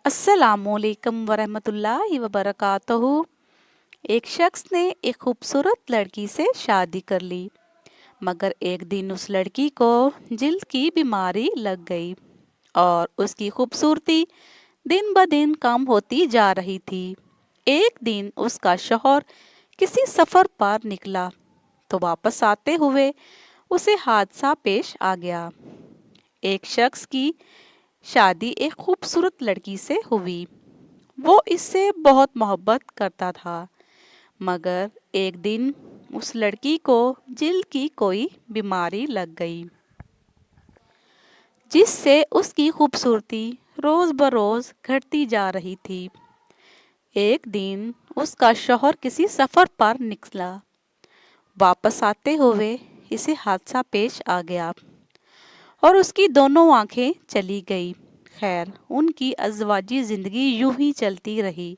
अस्सलामुअलैकुम वरहमतुल्लाहि वबरकातुहू। एक शख्स ने एक खूबसूरत लड़की से शादी कर ली, मगर एक दिन उस लड़की को जिल्द की बीमारी लग गई और उसकी खूबसूरती दिन ब दिन कम होती जा रही थी। एक दिन उसका शौहर किसी सफ़र पर निकला तो वापस आते हुए उसे हादसा पेश आ गया। एक शख्स की शादी एक खूबसूरत लड़की से हुई। वो इससे बहुत मोहब्बत करता था, मगर एक दिन उस लड़की को जिल्द की कोई बीमारी लग गई, जिससे उसकी खूबसूरती रोज़ बरोज़ घटती जा रही थी। एक दिन उसका शौहर किसी सफ़र पर निकला। वापस आते हुए इसे हादसा पेश आ गया और उसकी दोनों आंखें चली गई। खैर, उनकी अज़वाजी ज़िंदगी यूं ही चलती रही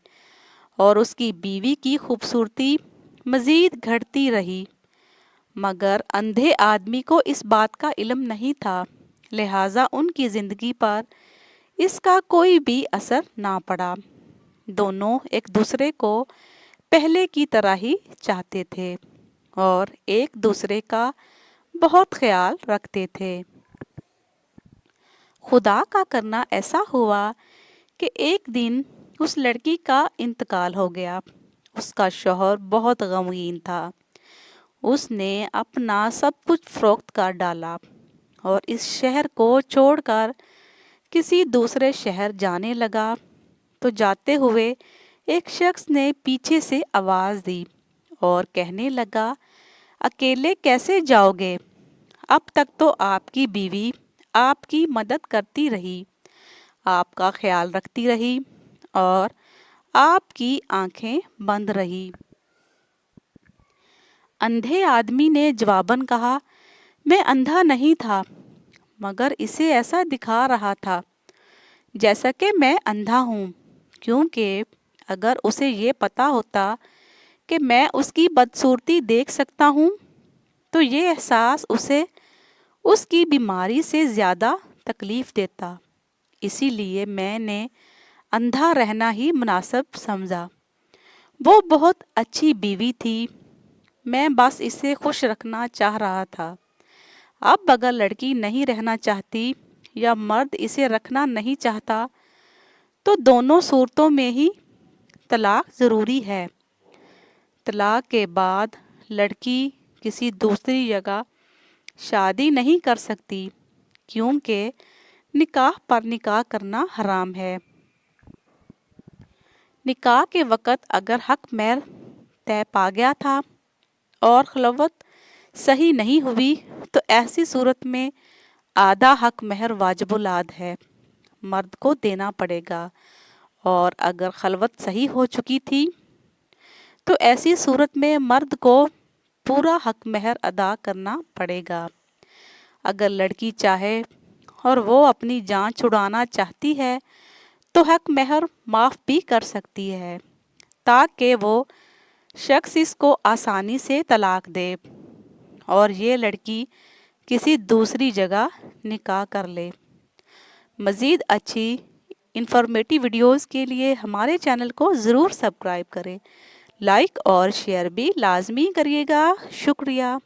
और उसकी बीवी की खूबसूरती मज़ीद घटती रही, मगर अंधे आदमी को इस बात का इल्म नहीं था, लिहाजा उनकी ज़िंदगी पर इसका कोई भी असर ना पड़ा। दोनों एक दूसरे को पहले की तरह ही चाहते थे और एक दूसरे का बहुत ख्याल रखते थे। खुदा का करना ऐसा हुआ कि एक दिन उस लड़की का इंतकाल हो गया। उसका शौहर बहुत गमगीन था। उसने अपना सब कुछ फरोख्त कर डाला और इस शहर को छोड़कर किसी दूसरे शहर जाने लगा। तो जाते हुए एक शख्स ने पीछे से आवाज़ दी और कहने लगा, अकेले कैसे जाओगे? अब तक तो आपकी बीवी आपकी मदद करती रही, आपका ख्याल रखती रही और आपकी आंखें बंद रही। अंधे आदमी ने जवाबन कहा, मैं अंधा नहीं था, मगर इसे ऐसा दिखा रहा था जैसा कि मैं अंधा हूँ, क्योंकि अगर उसे ये पता होता कि मैं उसकी बदसूरती देख सकता हूँ तो ये एहसास उसे उसकी बीमारी से ज़्यादा तकलीफ़ देता। इसीलिए मैंने अंधा रहना ही मुनासिब समझा। वो बहुत अच्छी बीवी थी, मैं बस इसे खुश रखना चाह रहा था। अब अगर लड़की नहीं रहना चाहती या मर्द इसे रखना नहीं चाहता तो दोनों सूरतों में ही तलाक ज़रूरी है। तलाक के बाद लड़की किसी दूसरी जगह शादी नहीं कर सकती, क्योंकि निकाह पर निकाह करना हराम है। निकाह के वक़्त अगर हक महर तय पा गया था और खलवत सही नहीं हुई तो ऐसी सूरत में आधा हक महर वाजिबुल-आद है, मर्द को देना पड़ेगा। और अगर खलवत सही हो चुकी थी तो ऐसी सूरत में मर्द को पूरा हक महर अदा करना पड़ेगा। अगर लड़की चाहे और वो अपनी जान छुड़ाना चाहती है तो हक महर माफ़ भी कर सकती है, ताकि वो शख्स इसको आसानी से तलाक दे और ये लड़की किसी दूसरी जगह निकाह कर ले। मज़ीद अच्छी इंफॉर्मेटिव वीडियोस के लिए हमारे चैनल को ज़रूर सब्सक्राइब करें। लाइक और शेयर भी लाजमी करिएगा। शुक्रिया।